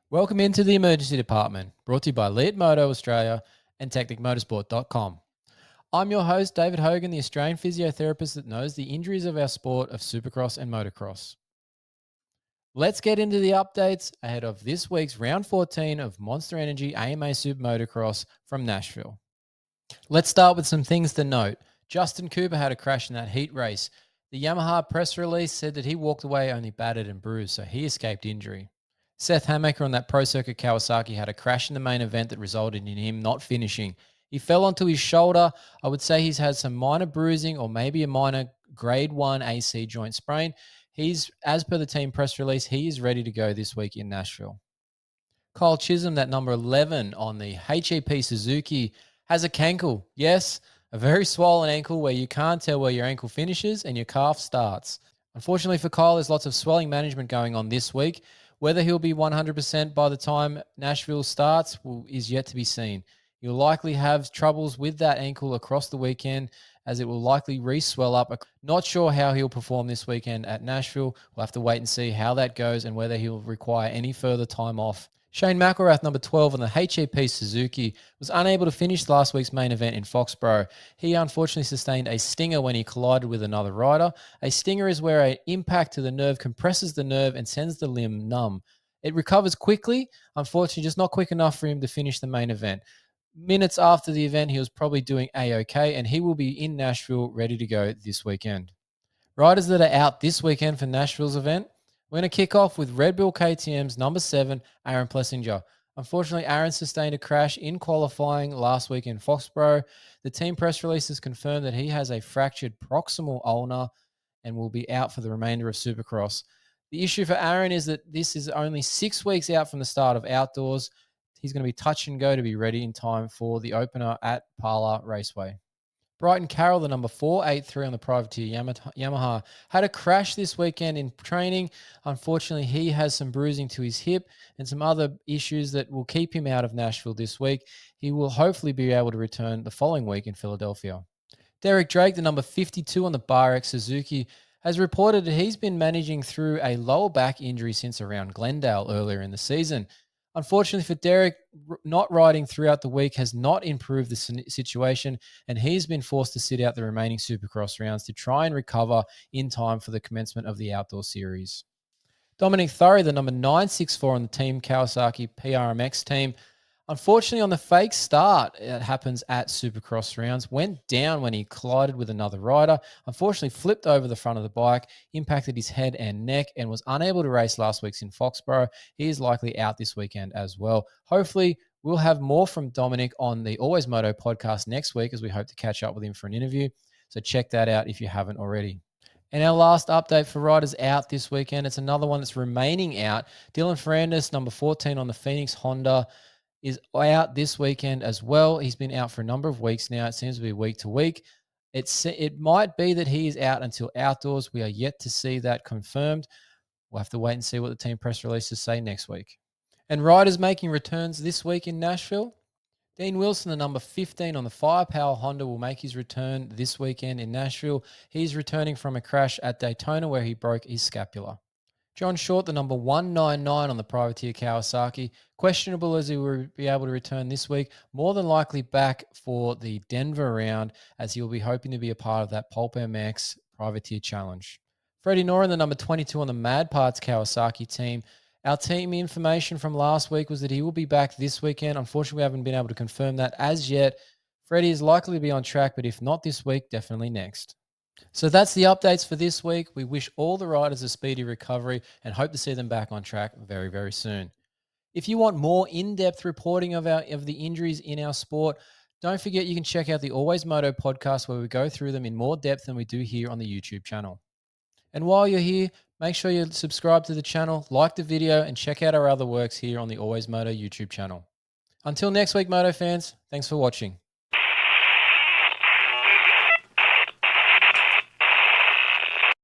Welcome into the emergency department, brought to you by Lead Moto Australia and TechnicMotorsport.com. I'm your host, David Hogan, the Australian physiotherapist that knows the injuries of our sport of Supercross and Motocross. Let's get into the updates ahead of this week's round 14 of Monster Energy AMA Super Motocross from Nashville. Let's start with some things to note. Justin Cooper had a crash in that heat race. The Yamaha press release said that he walked away only battered and bruised, so he escaped injury. Seth Hamaker on that Pro Circuit Kawasaki had a crash in the main event that resulted in him not finishing. He fell onto his shoulder. I would say he's had some minor bruising or maybe a minor grade 1 AC joint sprain. He's, as per the team press release, he is ready to go this week in Nashville. Kyle Chisholm, that number 11 on the HEP Suzuki, has a cankle. Yes, a very swollen ankle where you can't tell where your ankle finishes and your calf starts. Unfortunately for Kyle, there's lots of swelling management going on this week. Whether he'll be 100% by the time Nashville starts is yet to be seen. You'll likely have troubles with that ankle across the weekend as it will likely re-swell up. Not sure how he'll perform this weekend at Nashville. We'll have to wait and see how that goes and whether he'll require any further time off. Shane McElrath, number 12 on the HEP Suzuki, was unable to finish last week's main event in Foxborough. He unfortunately sustained a stinger when he collided with another rider. A stinger is where an impact to the nerve compresses the nerve and sends the limb numb. It recovers quickly, unfortunately just not quick enough for him to finish the main event. Minutes after the event, he was probably doing A-OK, and he will be in Nashville ready to go this weekend. Riders that are out this weekend for Nashville's event, we're going to kick off with Red Bull KTM's number 7, Aaron Plessinger. Unfortunately, Aaron sustained a crash in qualifying last week in Foxborough. The team press release has confirmed that he has a fractured proximal ulnar and will be out for the remainder of Supercross. The issue for Aaron is that this is only 6 weeks out from the start of outdoors. He's going to be touch and go to be ready in time for the opener at Parla Raceway. Brighton Carroll, the number 483 on the privateer Yamaha, had a crash this weekend in training. Unfortunately, he has some bruising to his hip and some other issues that will keep him out of Nashville this week. He will hopefully be able to return the following week in Philadelphia. Derek Drake, the number 52 on the Bar-X Suzuki, has reported that he's been managing through a lower back injury since around Glendale earlier in the season. Unfortunately for Derek, not riding throughout the week has not improved the situation, and he's been forced to sit out the remaining Supercross rounds to try and recover in time for the commencement of the outdoor series. Dominic Thurry, the number 964 on the Team Kawasaki PRMX team, unfortunately, on the fake start, it happens at Supercross rounds, went down when he collided with another rider, unfortunately flipped over the front of the bike, impacted his head and neck, and was unable to race last week's in Foxborough. He is likely out this weekend as well. Hopefully, we'll have more from Dominic on the AlwaysMoto podcast next week as we hope to catch up with him for an interview. So check that out if you haven't already. And our last update for riders out this weekend, it's another one that's remaining out. Dylan Ferrandis, number 14 on the Phoenix Honda, is out this weekend as well. He's been out for a number of weeks now. It seems to be week to week. It might be that he is out until outdoors. We are yet to see that confirmed. We'll have to wait and see what the team press releases say next week. And riders making returns this week in Nashville. Dean Wilson, the number 15 on the Firepower Honda, will make his return this weekend in Nashville. He's returning from a crash at Daytona where he broke his scapula. John Short, the number 199 on the privateer Kawasaki, questionable as he will be able to return this week, more than likely back for the Denver round as he will be hoping to be a part of that Pulp MX privateer challenge. Freddie Noren, the number 22 on the Mad Parts Kawasaki team, our team information from last week was that he will be back this weekend. Unfortunately, we haven't been able to confirm that as yet. Freddie is likely to be on track, but if not this week, definitely next. So that's the updates for this week. We wish all the riders a speedy recovery and hope to see them back on track very, very soon. If you want more in-depth reporting of the injuries in our sport, don't forget you can check out the AlwaysMoto podcast where we go through them in more depth than we do here on the YouTube channel. And while you're here, make sure you subscribe to the channel, like the video, and check out our other works here on the AlwaysMoto YouTube channel. Until next week, Moto fans, thanks for watching.